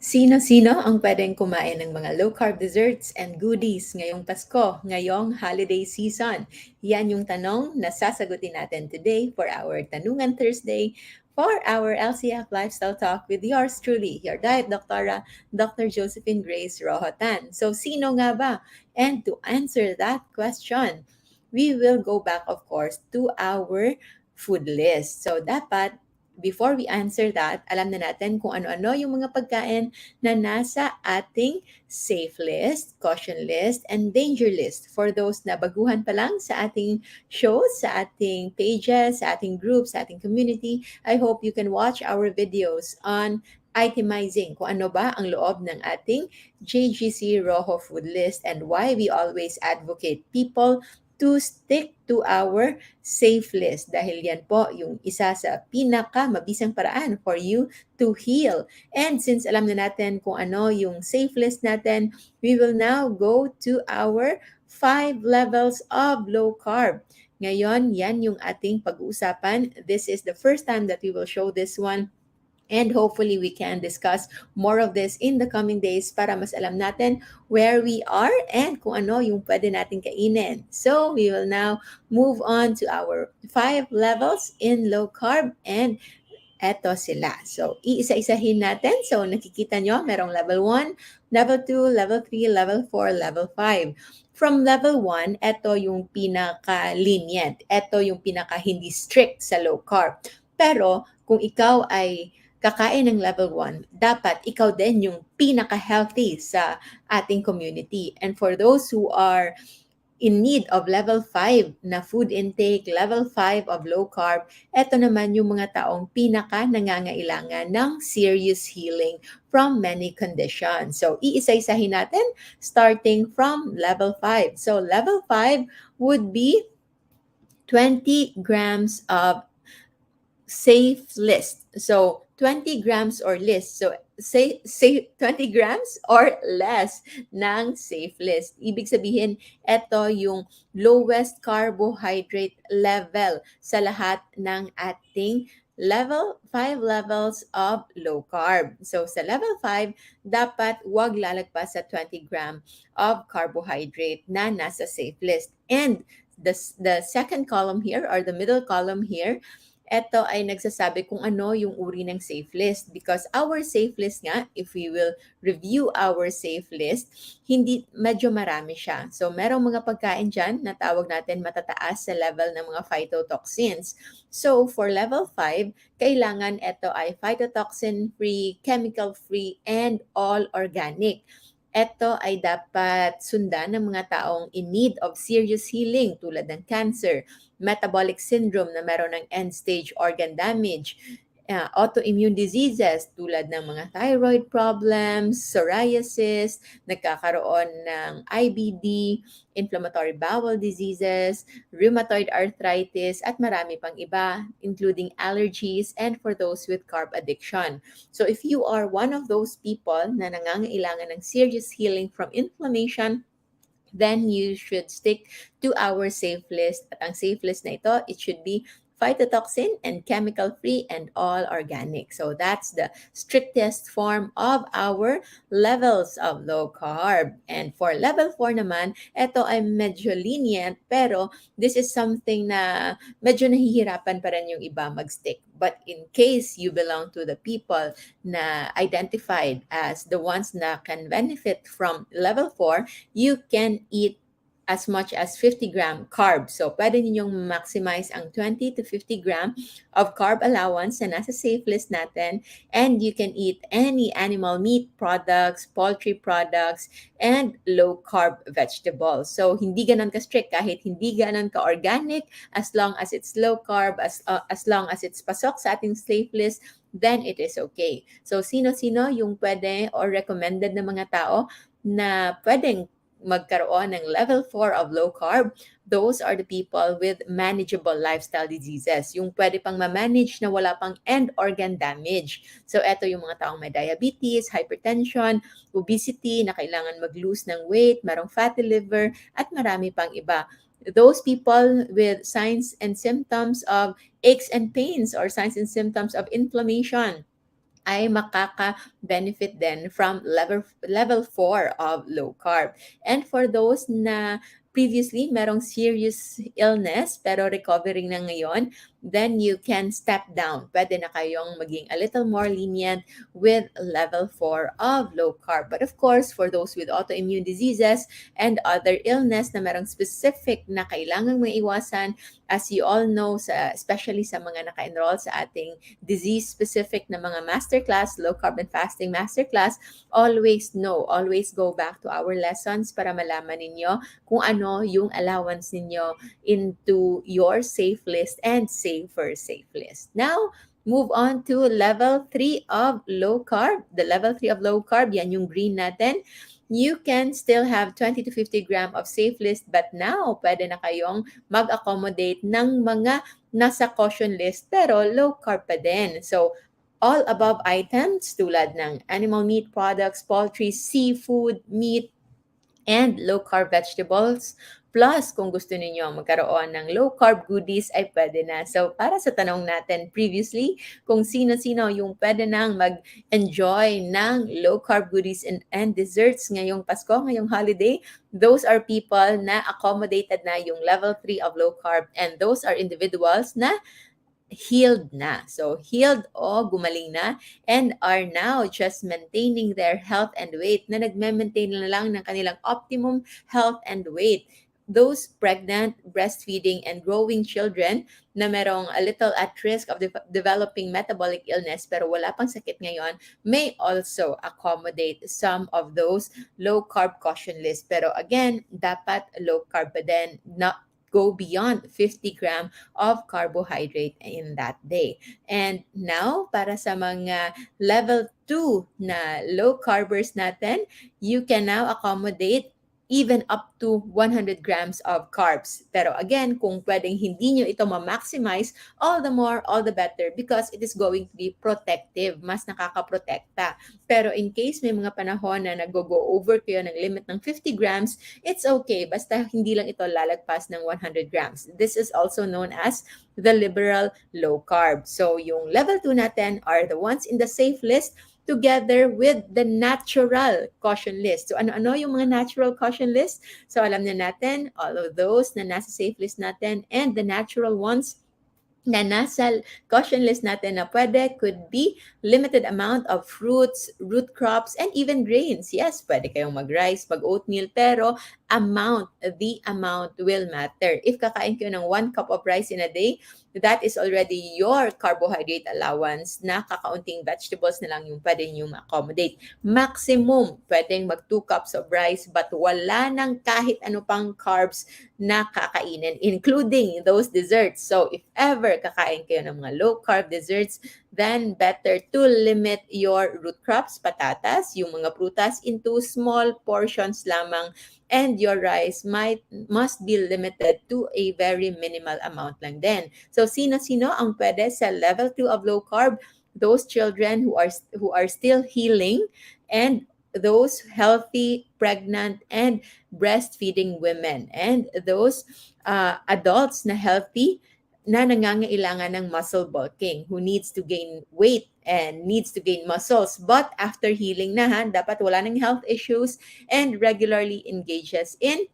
Sino-sino ang pwedeng kumain ng mga low-carb desserts and goodies ngayong Pasko, ngayong holiday season? Yan yung tanong na sasagutin natin today for our Tanungan Thursday for our LCF Lifestyle Talk with yours truly, your diet doctora, Dr. Josephine Grace Rohotan. So, sino nga ba? And to answer that question, we will go back, of course, to our food list. So, dapat before we answer that, alam na natin kung ano-ano yung mga pagkain na nasa ating safe list, caution list, and danger list. For those na baguhan pa lang sa ating shows, sa ating pages, sa ating groups, sa ating community, I hope you can watch our videos on itemizing kung ano ba ang loob ng ating JGC Rojo food list and why we always advocate people to stick to our safe list dahil yan po yung isa sa pinaka-mabisang paraan for you to heal. And since alam na natin kung ano yung safe list natin, we will now go to our 5 levels of low carb. Ngayon, yan yung ating pag-uusapan. This is the first time that we will show this one. And hopefully we can discuss more of this in the coming days para mas alam natin where we are and kung ano yung pwede natin kainin. So we will now move on to our 5 levels in low carb and eto sila. So iisa-isahin natin. So nakikita nyo, merong level 1, level 2, level 3, level 4, level 5. From level 1, eto yung pinaka-lenient. Eto yung pinaka-hindi strict sa low carb. Pero kung ikaw ay kakain ng level 1, dapat ikaw din yung pinaka-healthy sa ating community. And for those who are in need of level 5 na food intake, level 5 of low carb, eto naman yung mga taong pinaka-nangangailangan ng serious healing from many conditions. So, iisa-isahin natin starting from level 5. So, level 5 would be 20 grams of safe list. So 20 grams or less. So say 20 grams or less ng safe list. Ibig sabihin, ito yung lowest carbohydrate level sa lahat ng ating level 5 levels of low carb. So sa level 5, dapat wag lalagpas sa 20 gram of carbohydrate na nasa safe list. And the second column here or the middle column here, ito ay nagsasabi kung ano yung uri ng safe list because our safe list nga, if we will review our safe list, hindi medyo marami siya. So merong mga pagkain dyan na tawag natin matataas sa level ng mga phytotoxins. So for level 5, kailangan ito ay phytotoxin-free, chemical-free, and all organic. Ito ay dapat sundan ng mga taong in need of serious healing tulad ng cancer, metabolic syndrome na meron ng end-stage organ damage, autoimmune diseases tulad ng mga thyroid problems, psoriasis, nagkakaroon ng IBD, inflammatory bowel diseases, rheumatoid arthritis, at marami pang iba, including allergies and for those with carb addiction. So if you are one of those people na nangangailangan ng serious healing from inflammation, then you should stick to our safe list. At ang safe list na ito, it should be phytotoxin and chemical-free and all organic. So that's the strictest form of our levels of low carb. And for level 4 naman, ito ay medyo lenient pero this is something na medyo nahihirapan pa rin yung iba mag-stick. But in case you belong to the people na identified as the ones na can benefit from level 4, you can eat as much as 50 gram carb. So, pwede ninyong maximize ang 20 to 50 gram of carb allowance na nasa safe list natin. And you can eat any animal meat products, poultry products, and low-carb vegetables. So, hindi ganun ka-strict kahit hindi ganun ka-organic as long as it's low-carb, as long as it's pasok sa ating safe list, then it is okay. So, sino-sino yung pwede or recommended na mga tao na pwedeng magkaroon ng level 4 of low carb? Those are the people with manageable lifestyle diseases. Yung pwede pang ma-manage na wala pang end organ damage. So, eto yung mga taong may diabetes, hypertension, obesity, na kailangan mag-lose ng weight, merong fatty liver, at marami pang iba. Those people with signs and symptoms of aches and pains or signs and symptoms of inflammation, ay makaka-benefit din from level 4 of low carb. And for those na previously merong serious illness pero recovering na ngayon, then you can step down. Pwede na kayong maging a little more lenient with level 4 of low carb. But of course, for those with autoimmune diseases and other illness na merong specific na kailangang maiwasan, as you all know, especially sa mga naka-enroll sa ating disease-specific na mga masterclass, low carb and fasting masterclass, always go back to our lessons para malaman ninyo kung ano yung allowance ninyo into your safe list and safe list. Now, move on to level 3 of low carb. The level 3 of low carb, yan yung green natin. You can still have 20 to 50 gram of safe list, but now pwede na kayong mag-accommodate ng mga nasa caution list pero low carb pa din. So, all above items tulad ng animal meat products, poultry, seafood, meat, and low-carb vegetables. Plus, kung gusto niyo magkaroon ng low-carb goodies, ay pwede na. So, para sa tanong natin previously, kung sino-sino yung pwede nang mag-enjoy ng low-carb goodies and desserts ngayong Pasko, ngayong holiday, those are people na accommodated na yung level 3 of low-carb, and those are individuals na healed na. So, healed o gumaling na and are now just maintaining their health and weight na nagme-maintain na lang ng kanilang optimum health and weight. Those pregnant, breastfeeding, and growing children na merong a little at risk of developing metabolic illness pero wala pang sakit ngayon may also accommodate some of those low-carb caution list. Pero again, dapat low-carb pa din, not go beyond 50 gram of carbohydrate in that day. And now, para sa mga level 2 na low carbers natin, you can now accommodate even up to 100 grams of carbs. Pero again, kung pwedeng hindi nyo ito ma-maximize, all the more, all the better because it is going to be protective. Mas nakakaprotekta. Pero in case may mga panahon na nag-go over kayo ng limit ng 50 grams, it's okay. Basta hindi lang ito lalagpas ng 100 grams. This is also known as the liberal low carb. So yung level 2 natin are the ones in the safe list together with the natural caution list. So ano-ano yung mga natural caution list? So alam na natin, all of those na nasa safe list natin and the natural ones na nasa caution list natin na pwede could be limited amount of fruits, root crops, and even grains. Yes, pwede kayong mag-rice, mag-oatmeal, pero the amount will matter. If kakain kayo ng 1 cup of rice in a day, that is already your carbohydrate allowance na kakaunting vegetables na lang yung pwede nyo ma-accommodate. Maximum, pwedeng mag 2 cups of rice but wala nang kahit ano pang carbs na kakainin, including those desserts. So, if ever kakain kayo ng mga low-carb desserts, then better to limit your root crops, patatas, yung mga prutas into small portions lamang, and your rice must be limited to a very minimal amount lang din. So, sino-sino ang pwede sa level 2 of low-carb? Those children who are still healing and those healthy, pregnant, and breastfeeding women, and those adults na healthy na nangangailangan ng muscle bulking, who needs to gain weight and needs to gain muscles. But after healing na, dapat wala ng health issues and regularly engages in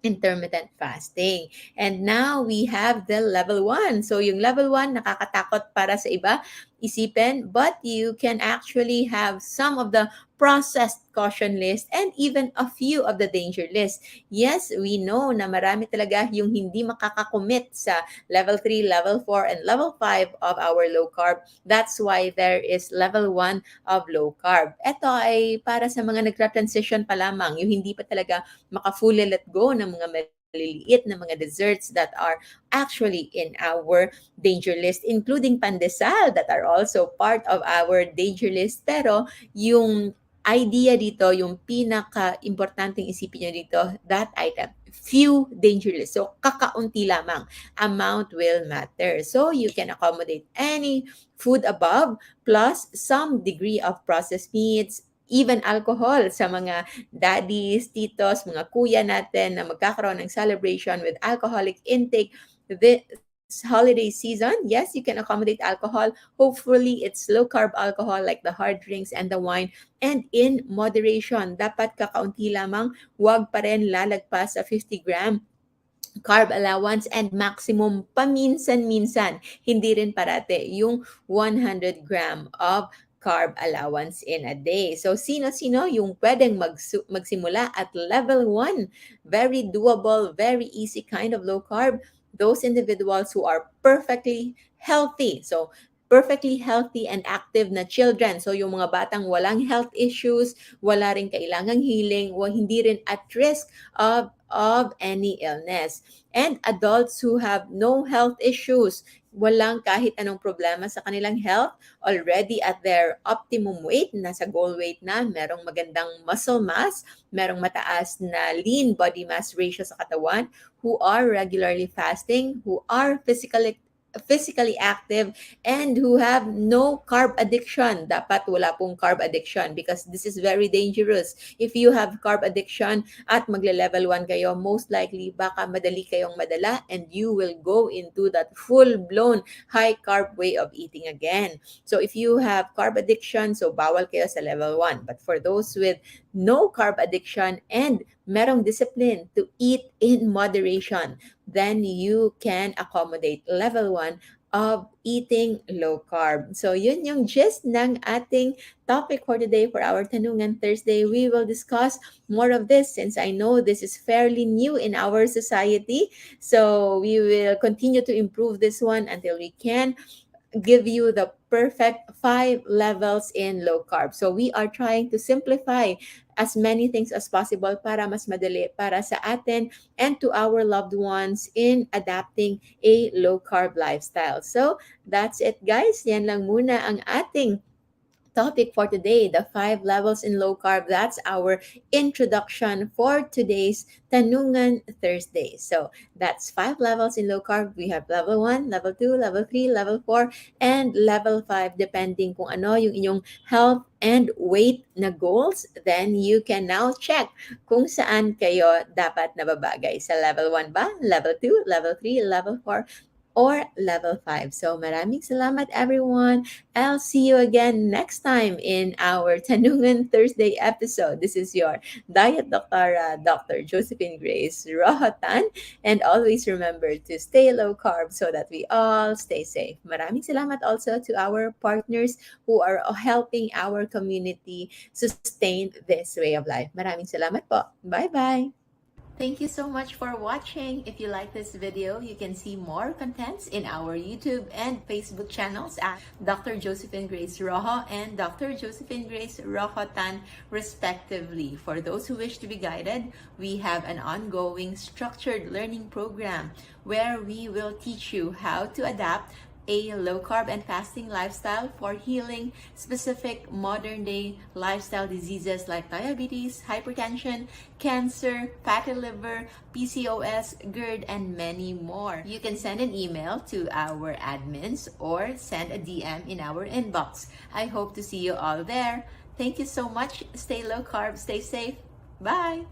intermittent fasting. And now we have the level 1. So yung level 1, nakakatakot para sa iba isipin, but you can actually have some of the processed caution list and even a few of the danger list. Yes, we know na marami talaga yung hindi makakakommit sa level 3, level 4, and level 5 of our low carb. That's why there is level 1 of low carb. Ito ay para sa mga nagtra-transition pa lamang, yung hindi pa talaga maka-fully let go ng mga maliliit na mga desserts that are actually in our danger list, including pandesal that are also part of our danger list. Pero yung idea dito, yung pinaka-importanteng isipin nyo dito, that item, few danger list. So, kakaunti lamang. Amount will matter. So, you can accommodate any food above plus some degree of processed meats, even alcohol sa mga daddies, titos, mga kuya natin na magkakaroon ng celebration with alcoholic intake. holiday season, yes, you can accommodate alcohol. Hopefully, it's low carb alcohol like the hard drinks and the wine, and in moderation. Dapat kakaunti lamang, wag pa rin lalagpas sa 50-gram carb allowance, and maximum paminsan-minsan, hindi rin parate, yung 100 gram of carb allowance in a day. So, sino-sino yung pwedeng magsimula at level 1? Very doable, very easy kind of low carb. Those individuals who are perfectly healthy. So, perfectly healthy and active na children. So, yung mga batang walang health issues, wala rin kailangang healing, hindi rin at risk of any illness. And adults who have no health issues, walang kahit anong problema sa kanilang health, already at their optimum weight, nasa goal weight na, merong magandang muscle mass, merong mataas na lean body mass ratio sa katawan, who are regularly fasting, who are physically active, and who have no carb addiction. Dapat wala pong carb addiction because this is very dangerous. If you have carb addiction at magle-level 1 kayo, most likely baka madali kayong madala and you will go into that full-blown high carb way of eating again. So if you have carb addiction, so bawal kayo sa level 1. But for those with no carb addiction and merong discipline to eat in moderation, then you can accommodate level 1 of eating low carb. So yun yung gist ng ating topic for today for our Tanungan Thursday. We will discuss more of this since I know this is fairly new in our society. So we will continue to improve this one until we can give you the perfect 5 levels in low carb. So we are trying to simplify as many things as possible para mas madali para sa atin and to our loved ones in adapting a low carb lifestyle. So that's it, guys. Yan lang muna ang ating topic for today, the 5 levels in low carb. That's our introduction for today's Tanungan Thursday. So that's 5 levels in low carb. We have level 1, level 2, level 3, level 4, and level 5 depending kung ano yung inyong health and weight na goals. Then you can now check kung saan kayo dapat nababagay. Sa level 1 ba? Level 2, level 3, level 4, or level 5. So maraming salamat, everyone. I'll see you again next time in our Tanungan Thursday episode. This is your Diet Doctora, Dr. Josephine Grace Rohotan. And always remember to stay low carb so that we all stay safe. Maraming salamat also to our partners who are helping our community sustain this way of life. Maraming salamat po. Bye-bye. Thank you so much for watching. If you like this video, you can see more contents in our YouTube and Facebook channels at Dr. Josephine Grace Rojo and Dr. Josephine Grace Rojotan, respectively. For those who wish to be guided, we have an ongoing structured learning program where we will teach you how to adapt a low-carb and fasting lifestyle for healing specific modern-day lifestyle diseases like diabetes, hypertension, cancer, fatty liver, PCOS, GERD, and many more. You can send an email to our admins or send a DM in our inbox. I hope to see you all there. Thank you so much. Stay low-carb, stay safe. Bye!